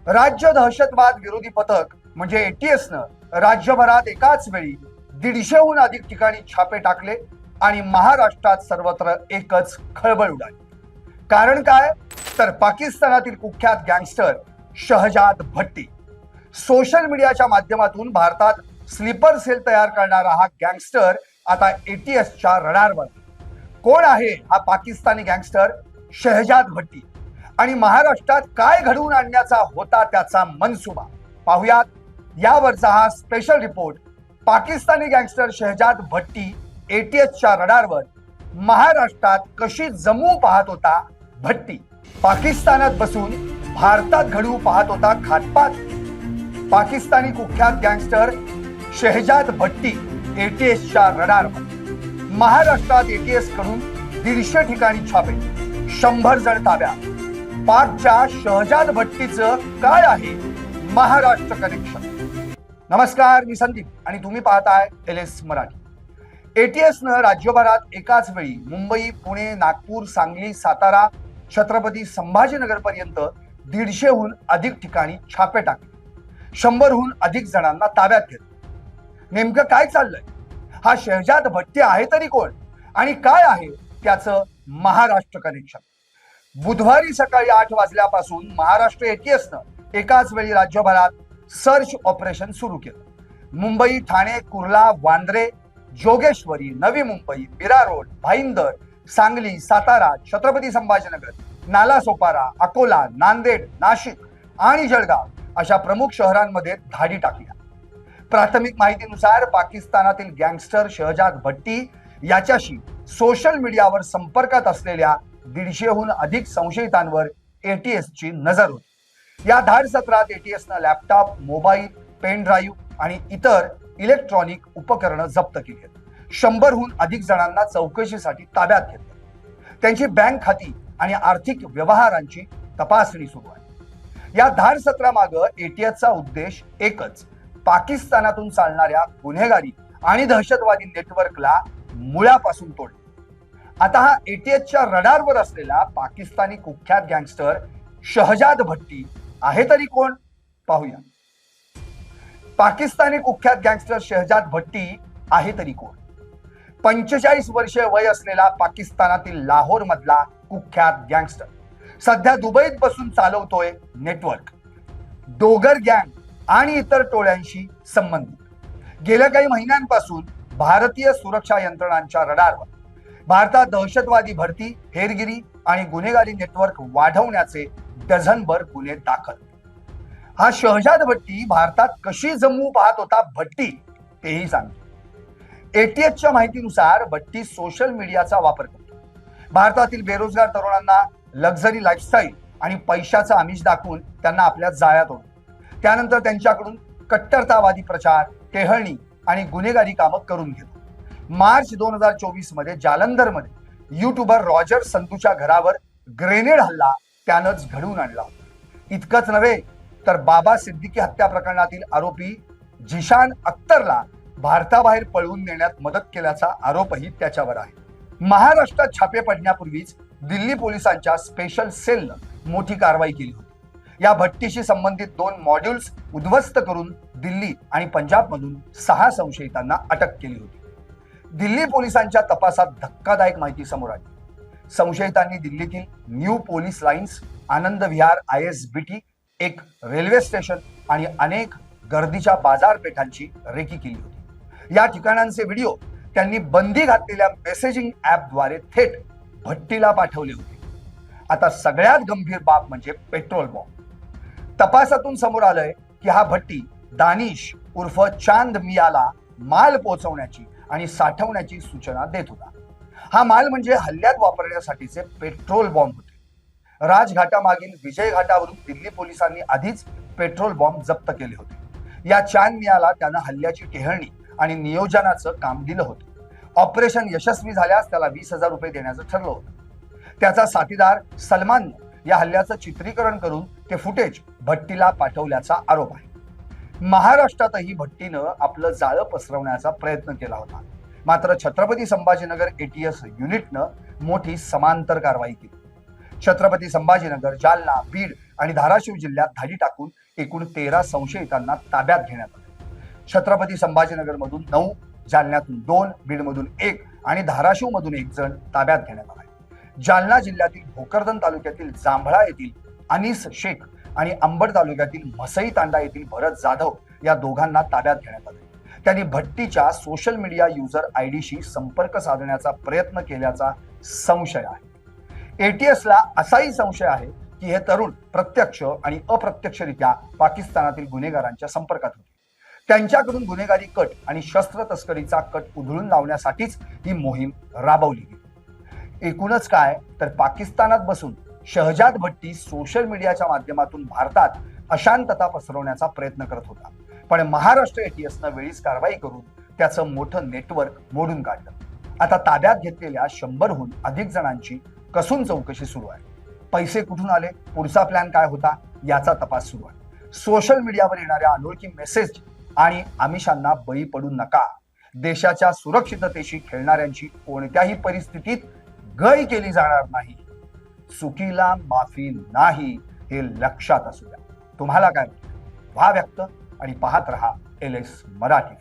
राज्य दहशतवाद विरोधी पथक म्हणजे एटीएसनं राज्यभरात एकाच वेळी 150हून अधिक ठिकाणी छापे टाकले आणि महाराष्ट्रात सर्वत्र एकच खळबळ उडाली। कारण काय? तर पाकिस्तानातील कुख्यात गँगस्टर शहजाद भट्टी सोशल मीडियाच्या माध्यमातून भारतात स्लीपर सेल तयार करणारा हा गँगस्टर आता एटीएसच्या रडारवर। कोण आहे हा पाकिस्तानी गँगस्टर शहजाद भट्टी आणि महाराष्ट्रात काय घडवून आणण्याचा होता त्याचा मनसुबा? पाहुयात यावरचा हा special report. Pakistani gangster Shahzad Bhatti एटीएसच्या रडारवर, महाराष्ट्रात कशी जमू पाहत होता भट्टी, पाकिस्तानात बसून भारतात घडवू पाहत होता घातपात। पाकिस्तानी कुख्यात गँगस्टर शहजाद भट्टी एटीएसच्या रडारवर, महाराष्ट्रात एटीएस कडून 150 ठिकाणी छापे, 100 जण ताब्यात। पाकच्या शहजाद भट्टीचं काय आहे महाराष्ट्र कनेक्शन? नमस्कार, मी संदीप आणि तुम्ही पाहताय LS मराठी। एटीएसनं राज्यभरात एकाच वेळी मुंबई, पुणे, नागपूर, सांगली, सातारा, छत्रपती संभाजीनगर पर्यंत 150हून अधिक ठिकाणी छापे टाकले, 100हून अधिक जणांना ताब्यात घेतले। नेमकं काय चाललंय? हा शहजाद भट्टी आहे तरी कोण आणि काय आहे त्याचं महाराष्ट्र कनेक्शन? बुधवारी सकाळी 8 वाजल्यापासून महाराष्ट्र एटीएसनं एकाच वेळी राज्यभरात सर्च ऑपरेशन सुरू केलं। मुंबई, ठाणे, कुर्ला, वांद्रे, जोगेश्वरी, नवी मुंबई, मीरा रोड, भाईंदर, सांगली, सातारा, छत्रपती संभाजीनगर, नालासोपारा, अकोला, नांदेड, नाशिक आणि जळगाव अशा प्रमुख शहरांमध्ये धाडी टाकल्या। प्राथमिक माहितीनुसार पाकिस्तानातील गँगस्टर शहजाद भट्टी याच्याशी सोशल मीडियावर संपर्कात असलेल्या 150हून अधिक संशयितांवर एटीएसची नजर होती। या धाड सत्रात एटीएसनं लॅपटॉप, मोबाईल, पेन ड्राईव्ह आणि इतर इलेक्ट्रॉनिक उपकरणं जप्त केली। 100हून अधिक जणांना चौकशीसाठी ताब्यात घेतले। त्यांची बँक खाती आणि आर्थिक व्यवहारांची तपासणी सुरू आहे। या धाड सत्रामागं एटीएसचा उद्देश एकच, पाकिस्तानातून चालणाऱ्या गुन्हेगारी आणि दहशतवादी नेटवर्कला मुळापासून तोडणे। आता हा एटीएसच्या रडारवर असलेला पाकिस्तानी कुख्यात गँगस्टर शहजाद भट्टी आहे तरी कोण? पाहूया। पाकिस्तानी कुख्यात गँगस्टर शहजाद भट्टी आहे तरी कोण? 45 वर्षे वय असलेला पाकिस्तानातील लाहोर मधला कुख्यात गँगस्टर सध्या दुबईत बसून चालवतोय नेटवर्क, डोगर गँग आणि इतर टोळ्यांशी संबंधित। गेल्या काही महिन्यांपासून भारतीय सुरक्षा यंत्रणांच्या रडारवर भारतात दहशतवादी भरती, हेरगिरी आणि गुन्हेगारी नेटवर्क वाढवण्याचे डझनभर गुन्हे दाखल। हा शहजाद भट्टी भारतात कशी जमवू पाहत होता भट्टी, तेही सांगतो। एटीएसच्या माहितीनुसार भट्टी सोशल मीडियाचा वापर करतो। भारतातील बेरोजगार तरुणांना लक्झरी लाईफस्टाईल आणि पैशाचं आमिष दाखवून त्यांना आपल्या जाळ्यात ओढतो। त्यानंतर त्यांच्याकडून कट्टरतावादी प्रचार, टेहळणी आणि गुन्हेगारी कामं करून घेतो। मार्च 2024 मध्ये जालंधरमध्ये युट्यूबर रॉजर संतूच्या घरावर ग्रेनेड हल्ला त्यानंच घडवून आणला। इतकंच नव्हे तर बाबा सिद्दीकी हत्या प्रकरणातील आरोपी झिशान अख्तरला भारताबाहेर पळवून नेण्यात मदत केल्याचा आरोपही त्याच्यावर आहे। महाराष्ट्रात छापे पडण्यापूर्वीच दिल्ली पोलिसांच्या स्पेशल सेलनं मोठी कारवाई केली होती। या भट्टीशी संबंधित 2 मॉड्यूल्स उद्ध्वस्त करून दिल्ली आणि पंजाबमधून 6 संशयितांना अटक केली होती। दिल्ली पोलिसांच्या तपासात धक्कादायक माहिती समोर आली। संशयितांनी दिल्लीतील new police lines, Anand Vihar, ISBT, एक रेल्वे स्टेशन आणि अनेक गर्दीच्या बाजारपेठांची रेकी केली होती। या ठिकाणांचे व्हिडिओ त्यांनी बंदी घातलेल्या मेसेजिंग ऍपद्वारे थेट भट्टीला पाठवले होते। आता सगळ्यात गंभीर बाब म्हणजे पेट्रोल बॉम्ब। तपासातून समोर आलंय की हा भट्टी दानिश उर्फ चांद मियाला माल पोहोचवण्याची आणि साठवण्याची सूचना देत होता। हा माल म्हणजे हल्ल्यात वापरण्यासाठीचे पेट्रोल बॉम्ब होते। राजघाटामागील विजय घाटावरून दिल्ली पोलिसांनी आधीच पेट्रोल बॉम्ब जप्त केले होते। या चांद मियाला त्यानं हल्ल्याची टेहळणी आणि नियोजनाचं काम दिलं होतं। ऑपरेशन यशस्वी झाल्यास त्याला 20,000 रुपये देण्याचं ठरलं होतं। त्याचा साथीदार सलमाननं या हल्ल्याचं चित्रीकरण करून ते फुटेज भट्टीला पाठवल्याचा आरोप आहे। महाराष्ट्रातही भट्टीनं आपलं जाळं पसरवण्याचा प्रयत्न केला होता। मात्र छत्रपती संभाजीनगर एटीएस युनिटनं मोठी समांतर कारवाई केली। छत्रपती संभाजीनगर, जालना, बीड आणि धाराशिव जिल्ह्यात धाडी टाकून एकूण 13 संशयितांना ताब्यात घेण्यात आले. छत्रपती संभाजीनगर मधून 9, जालन्यातून 2, बीडमधून 1 आणि धाराशिव मधून 1 जण ताब्यात घेण्यात आला. जालना जिल्ह्यातील भोकरदन तालुक्यातील जांभळा येथील अनीस शेख आणि अंबड तालुक्यातील म्हसई तांडा येथील भरत जाधव या दोघांना ताब्यात घेण्यात आले. त्यांनी भट्टीच्या सोशल मीडिया युजर आयडीशी संपर्क साधण्याचा प्रयत्न केल्याचा संशय आहे. एटीएसला असाही संशय आहे की हे तरुण प्रत्यक्ष आणि अप्रत्यक्षरित्या पाकिस्तानातील गुन्हेगारांच्या संपर्कात होते. त्यांच्याकडून गुन्हेगारी कट आणि शस्त्र तस्करीचा कट उधळून लावण्यासाठीच ही मोहीम राबवली गेली. एकूणच काय तर पाकिस्तानात बसून शहजाद भट्टी सोशल मीडियाच्या माध्यमातून भारतात अशांतता पसरवण्याचा प्रयत्न करत होता. पण महाराष्ट्र एटीएसनं वेळीच कारवाई करून त्याचं मोठं नेटवर्क मोडून काढलं. आता ताब्यात घेतलेल्या 100हून अधिक जणांची कसून चौकशी सुरू आहे. पैसे कुठून आले, पुढचा प्लॅन काय होता याचा तपास सुरू आहे. सोशल मीडियावर येणाऱ्या अनोळखी मेसेज आणि आमिषांना बळी पडू नका. देशाच्या सुरक्षिततेशी खेळणाऱ्यांची कोणत्याही परिस्थितीत गय केली जाणार नाही. चुकीला माफी नाही हे लक्षात असू द्या. तुम्हाला काय वाटतं? व्हा व्यक्त आणि पाहत रहा LS मराठी.